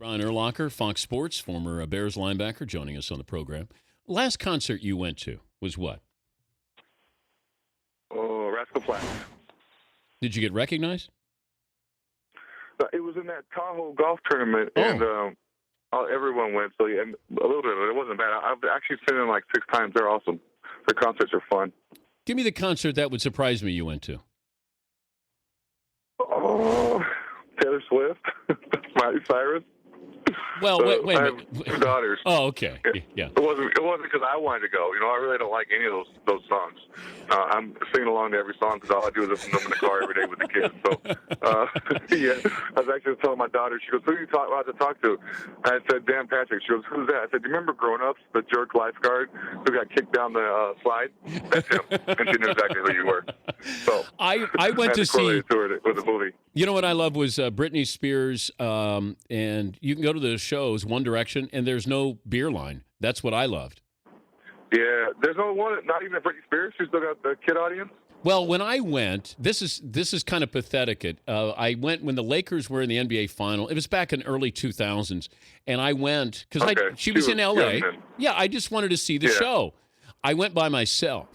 Brian Urlacher, Fox Sports, former Bears linebacker, joining us on the program. Last concert you went to was what? Oh, Rascal Flatts. Did you get recognized? It was in that Tahoe golf tournament, and everyone went. So, and a little bit of it wasn't bad. I've actually seen them like 6 times. They're awesome. Their concerts are fun. Give me the concert that would surprise me you went to. Oh, Taylor Swift, Miley Cyrus. Well, wait a I have minute. 2 daughters. Oh, okay. Yeah. It wasn't because I wanted to go. I really don't like any of those songs. I'm singing along to every song because all I do is listen to them in the car every day with the kids. So, yeah, I was actually telling my daughter. She goes, "Who are you about to talk to?" And I said, "Dan Patrick." She goes, "Who's that?" I said, "Do you remember Grown Ups, the jerk lifeguard who got kicked down the slide?" That's him. And she knew exactly who you were. So I went to see. To it with the movie. You know what I love was Britney Spears, and you can go to the shows, One Direction, and there's no beer line. That's what I loved. Yeah, there's no one, not even Britney Spears. She's still got the kid audience. Well, when I went, this is kind of pathetic. I went when the Lakers were in the NBA final. It was back in early 2000s, and I went because she was in LA. Yeah, I just wanted to see the show. I went by myself.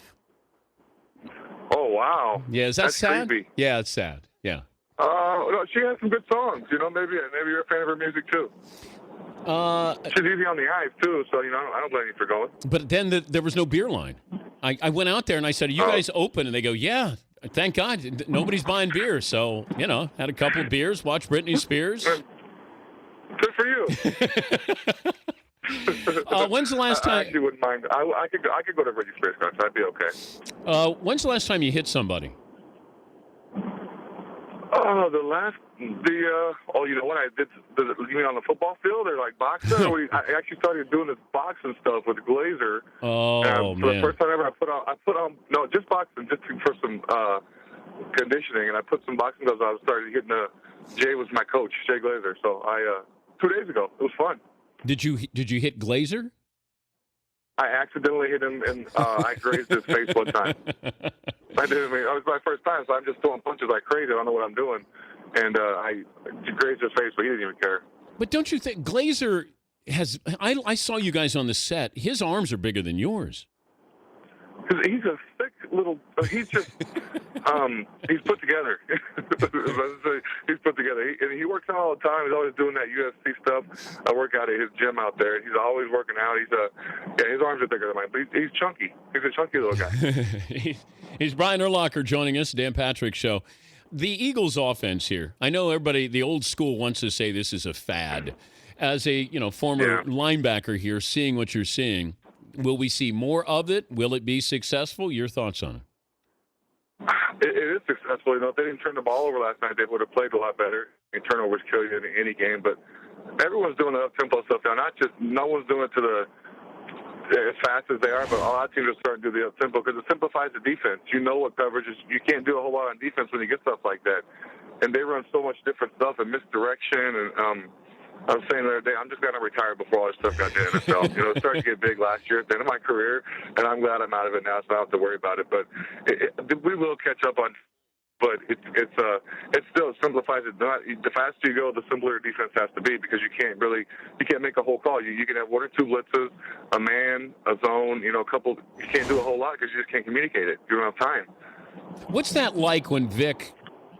Oh wow! Yeah, is that That's sad? Creepy. Yeah, it's sad. Yeah. No, she has some good songs. Maybe you're a fan of her music too. She's easy on the eyes too, so I don't blame you for going. But then there was no beer line. I went out there and I said, "Are you guys open?" And they go, "Yeah." Thank God nobody's buying beer. So had a couple of beers, watched Britney Spears. Good for you. When's the last time? I actually wouldn't mind. I could go to Britney Spears concert. I'd be okay. When's the last time you hit somebody? Oh, when I did, you mean on the football field or like boxing? I actually started doing this boxing stuff with Glazer. Oh, man. man. The first time ever I put on, just boxing, just for some conditioning, and I put some boxing gloves on. I started hitting Jay was my coach, Jay Glazer. So 2 days ago, it was fun. Did you hit Glazer? I accidentally hit him, and I grazed his face one time. I didn't mean it was my first time, so I'm just throwing punches like crazy. I don't know what I'm doing, and I grazed his face, but he didn't even care. But don't you think Glazer has? I saw you guys on the set. His arms are bigger than yours. He's a thick little. He's just. He's put together. He's put together. He works out all the time. He's always doing that UFC stuff. I work out at his gym out there. He's always working out. His arms are bigger than mine, but he's chunky. He's a chunky little guy. He's Brian Urlacher joining us, Dan Patrick Show. The Eagles' offense here. I know everybody, the old school wants to say this is a fad. As a former linebacker here, seeing what you're seeing, will we see more of it? Will it be successful? Your thoughts on it? It is successful. If they didn't turn the ball over last night, they would have played a lot better. Turnovers kill you in any game, but everyone's doing the up-tempo stuff now. No one's doing it as fast as they are, but a lot of teams are starting to do the up-tempo because it simplifies the defense. You know what coverage is. You can't do a whole lot on defense when you get stuff like that. And they run so much different stuff and misdirection. And I was saying the other day, I'm just going to retire before all this stuff got to the NFL. It started to get big last year at the end of my career, and I'm glad I'm out of it now, so I don't have to worry about it. But we will catch up on. But it still simplifies it. The faster you go, the simpler defense has to be because you can't make a whole call. You can have 1 or 2 blitzes, a man, a zone, a couple. You can't do a whole lot because you just can't communicate it. You don't have time. What's that like when Vic,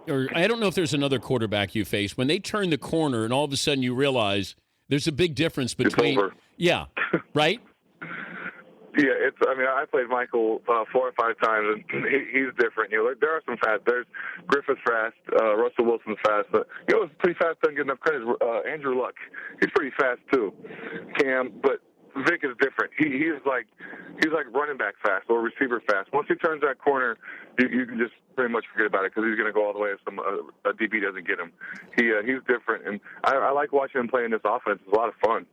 or I don't know if there's another quarterback you face, when they turn the corner and all of a sudden you realize there's a big difference between. It's over. Yeah, right? Yeah, I played Michael 4 or 5 times, and he's different. There are some fast. There's Griffith's fast, Russell Wilson's fast. It's pretty fast. Doesn't get enough credit. Andrew Luck, he's pretty fast too. Cam, but Vic is different. He's like running back fast or receiver fast. Once he turns that corner, you can just pretty much forget about it because he's going to go all the way if a DB doesn't get him. He's different, and I like watching him play in this offense. It's a lot of fun.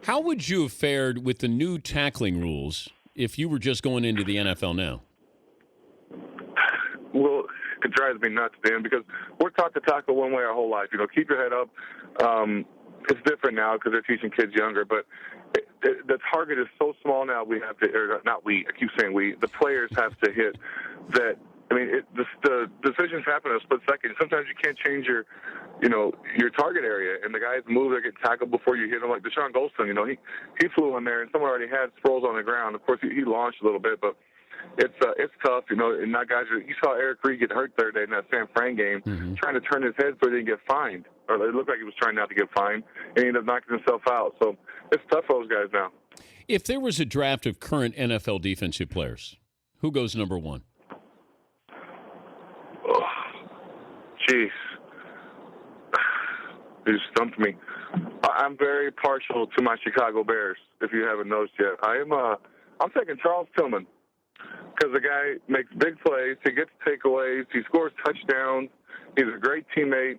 How would you have fared with the new tackling rules if you were just going into the NFL now? Well, it drives me nuts, Dan, because we're taught to tackle one way our whole life. Keep your head up. It's different now because they're teaching kids younger, but the target is so small now. We have to, or not we, I keep saying we, the players have to hit that I mean, the decisions happen in a split second. Sometimes you can't change your target area, and the guys move, they get tackled before you hit them. Like Deshaun Golston, he flew in there, and someone already had Sproles on the ground. Of course, he launched a little bit, but it's tough, and not guys. You saw Eric Reed get hurt the other day in that San Fran game, trying to turn his head so he didn't get fined, or it looked like he was trying not to get fined, and he ended up knocking himself out. So it's tough for those guys now. If there was a draft of current NFL defensive players, who goes number one? Oh, jeez. You stumped me. I'm very partial to my Chicago Bears, if you haven't noticed yet. I'm taking Charles Tillman because the guy makes big plays. He gets takeaways. He scores touchdowns. He's a great teammate,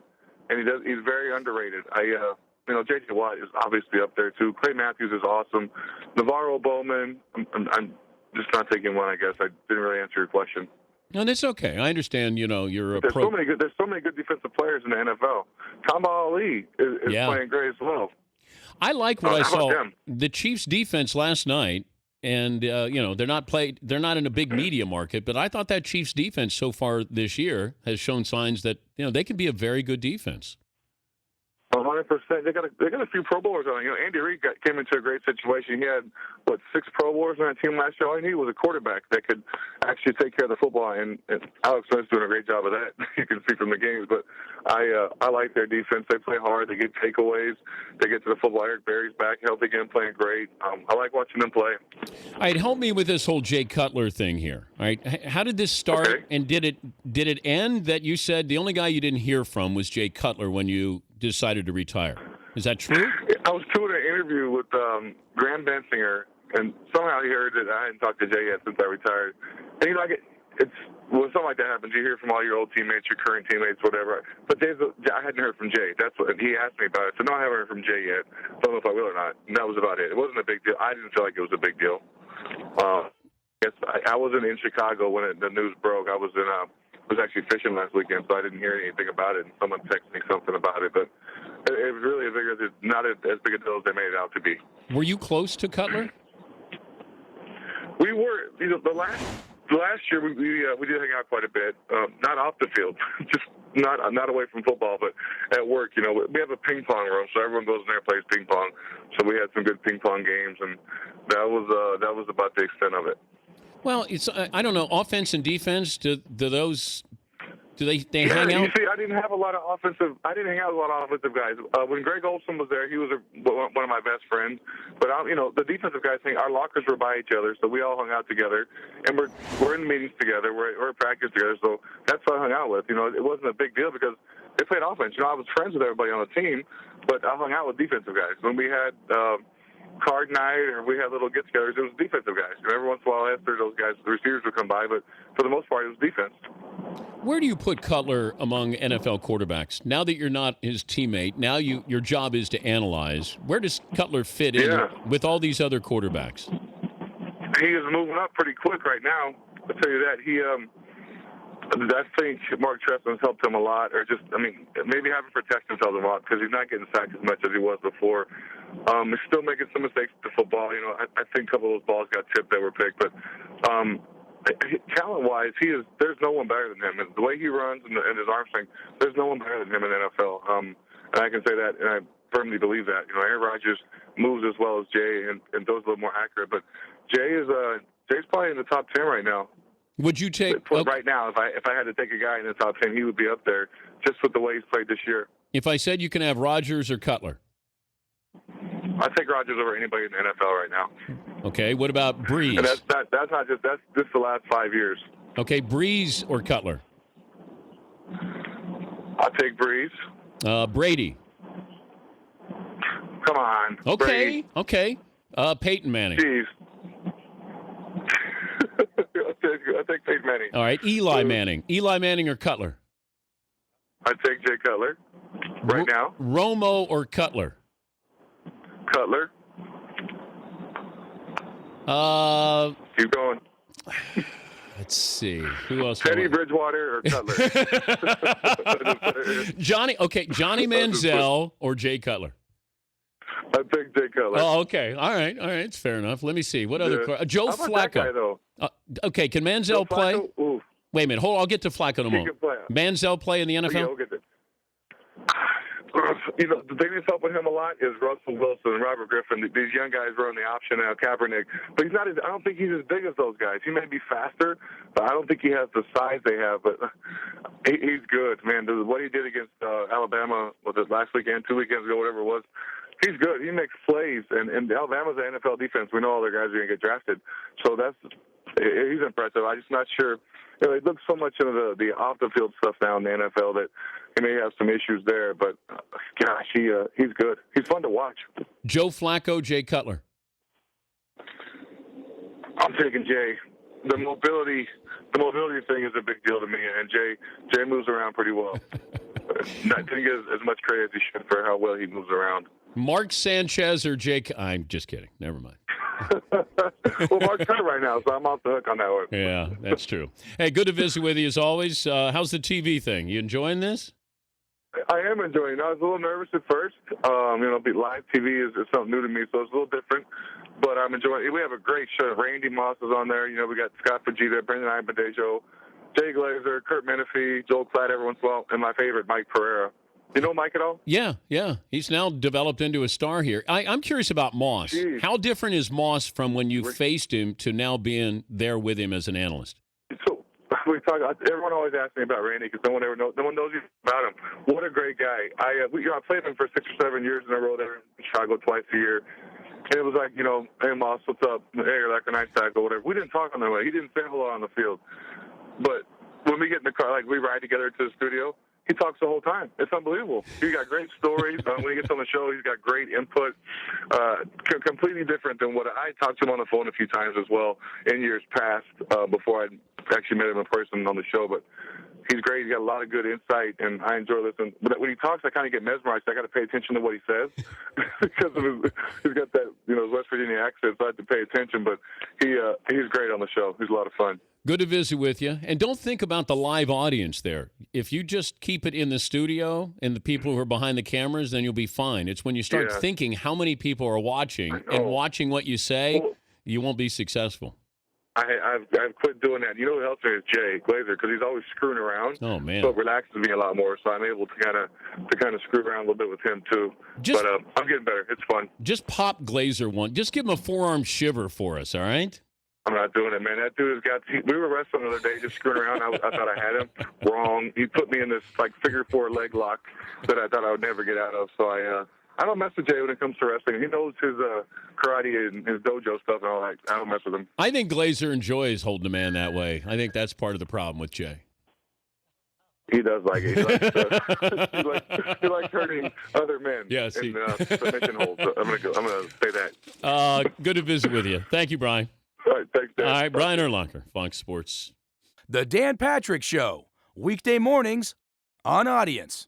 and he's very underrated. J.J. Watt is obviously up there, too. Clay Matthews is awesome. Navarro Bowman, I'm just not taking one, I guess. I didn't really answer your question. No, that's okay. I understand, you're a There's so many good defensive players in the NFL. Tamba Ali is playing great as well. I like what I saw. The Chiefs' defense last night, and they're not in a big media market, but I thought that Chiefs' defense so far this year has shown signs that they can be a very good defense. 100%. They got a few Pro Bowlers on. Andy Reid came into a great situation. He had 6 Pro Bowlers on that team last year. All he needed was a quarterback that could actually take care of the football, and Alex Smith's doing a great job of that. You can see from the games. But I like their defense. They play hard. They get takeaways. They get to the football. Eric Berry's back healthy again, playing great. I like watching them play. All right, help me with this whole Jay Cutler thing here. All right, how did this start, and did it end that you said the only guy you didn't hear from was Jay Cutler when you decided to retire? Is that true? I was doing an interview with Graham Bensinger, and somehow he heard that I hadn't talked to Jay yet since I retired. And when something like that happens, you hear from all your old teammates, your current teammates, whatever. But I hadn't heard from Jay. That's what he asked me about it. So no, I haven't heard from Jay yet. Don't know if I will or not. And that was about it. It wasn't a big deal. I didn't feel like it was a big deal. I wasn't in Chicago when the news broke. I was actually fishing last weekend, so I didn't hear anything about it. And someone texted me something about it, but it was really not as big a deal as they made it out to be. Were you close to Cutler? We were. The last year we did hang out quite a bit. Not off the field, just not away from football, but at work. We have a ping pong room, so everyone goes in there and plays ping pong. So we had some good ping pong games, and that was about the extent of it. Well, it's I don't know, offense and defense. Do they hang out? You see, I didn't hang out with a lot of offensive guys. When Greg Olson was there, he was one of my best friends. But the defensive guys our lockers were by each other, so we all hung out together, and we're in meetings together, we're at practice together. So that's what I hung out with. It wasn't a big deal because they played offense. I was friends with everybody on the team, but I hung out with defensive guys. When we had card night or we had little get-togethers, it was defensive guys. Every once in a while after those guys, the receivers would come by, but for the most part, it was defense. Where do you put Cutler among NFL quarterbacks? Now that you're not his teammate, now your job is to analyze. Where does Cutler fit in with all these other quarterbacks? He is moving up pretty quick right now. I'll tell you that. I think Mark Trestman's helped him a lot, maybe having protection helped him a lot because he's not getting sacked as much as he was before. He's still making some mistakes with the football. I think a couple of those balls got tipped that were picked, but talent-wise, there's no one better than him. And the way he runs and his arm strength, there's no one better than him in the NFL. And I can say that, and I firmly believe that. Aaron Rodgers moves as well as Jay and throws a little more accurate, but Jay's probably in the top 10 right now. Would you take right now? If I had to take a guy in the top 10, he would be up there just with the way he's played this year. If I said you can have Rodgers or Cutler, I take Rodgers over anybody in the NFL right now. Okay, what about Breeze? And that's just the last 5 years. Okay, Breeze or Cutler? I'll take Breeze. Brady. Come on. Okay, Brady. Okay. Peyton Manning. Jeez. I take Peyton Manning. All right, Eli Manning. Eli Manning or Cutler? I take Jay Cutler right now. Romo or Cutler? Cutler. Keep going. Let's see. Who else? Teddy Bridgewater or Cutler? Johnny Manziel or Jay Cutler? I pick Jay Cutler. Oh, okay. All right. It's fair enough. Let me see. What other? Joe How about Flacco. that guy, though? Okay, can Manziel play? Ooh. Wait a minute. Hold on. I'll get to Flacco in a moment. Manziel play in the NFL? Yeah, we'll get it. The thing that's helping him a lot is Russell Wilson and Robert Griffin. These young guys run the option now, Kaepernick. But he's not. I don't think he's as big as those guys. He may be faster, but I don't think he has the size they have. But he's good, man. What he did against Alabama, was it last weekend, 2 weekends ago, whatever it was, he's good. He makes plays. And Alabama's an NFL defense. We know all their guys are going to get drafted. So he's impressive. I'm just not sure. They look so much into the off-the-field stuff now in the NFL that he may have some issues there. But, gosh, he's good. He's fun to watch. Joe Flacco, Jay Cutler. I'm taking Jay. The mobility thing is a big deal to me, and Jay moves around pretty well. Not didn't get as much credit as he should for how well he moves around. Mark Sanchez or Jake? I'm just kidding. Never mind. Well, Mark's hurt right now, so I'm off the hook on that one. Yeah, that's true. Hey, good to visit with you as always. How's the TV thing? You enjoying this? I am enjoying it. I was a little nervous at first. Live TV is something new to me, so it's a little different. But I'm enjoying it. We have a great show. Randy Moss is on there. We got Scott Fujita, Brendan Ibadejo, Jay Glazer, Kurt Menefee, Joel Klatt every once in a while, and my favorite, Mike Pereira. You know Mike at all? Yeah. He's now developed into a star here. I'm curious about Moss. Jeez. How different is Moss from when you faced him to now being there with him as an analyst? So everyone always asks me about Randy because no one knows about him. What a great guy! I played him for 6 or 7 years in a row there in Chicago twice a year. And it was like, hey Moss, what's up? Hey, you're like a nice tackle, whatever. We didn't talk on the way. He didn't say hello on the field. But when we get in the car, like we ride together to the studio, he talks the whole time. It's unbelievable. He's got great stories. When he gets on the show, he's got great input. Completely different than what I talked to him on the phone a few times as well in years past before I actually met him in person on the show. But he's great. He's got a lot of good insight, and I enjoy listening. But when he talks, I kind of get mesmerized. I got to pay attention to what he says because he's got that West Virginia accent, so I have to pay attention. But he's great on the show. He's a lot of fun. Good to visit with you. And don't think about the live audience there. If you just keep it in the studio and the people who are behind the cameras, then you'll be fine. It's when you start thinking how many people are watching and watching what you say, you won't be successful. I've quit doing that. You know who helps me is Jay Glazer because he's always screwing around. Oh man! So it relaxes me a lot more. So I'm able to kind of screw around a little bit with him too. But I'm getting better. It's fun. Just pop Glazer one. Just give him a forearm shiver for us. All right. I'm not doing it, man. That dude has got. We were wrestling the other day, just screwing around. I thought I had him. Wrong. He put me in this figure 4 leg lock that I thought I would never get out of. So I don't mess with Jay when it comes to wrestling. He knows his karate and his dojo stuff and all that. I don't mess with him. I think Glazer enjoys holding a man that way. I think that's part of the problem with Jay. He does like it. He likes hurting other men. Yes, in submission holds. So I'm gonna say that. Good to visit with you. Thank you, Brian. All right, thanks, Dan. All right, Brian Urlacher, Fox Sports. The Dan Patrick Show, weekday mornings on Audience.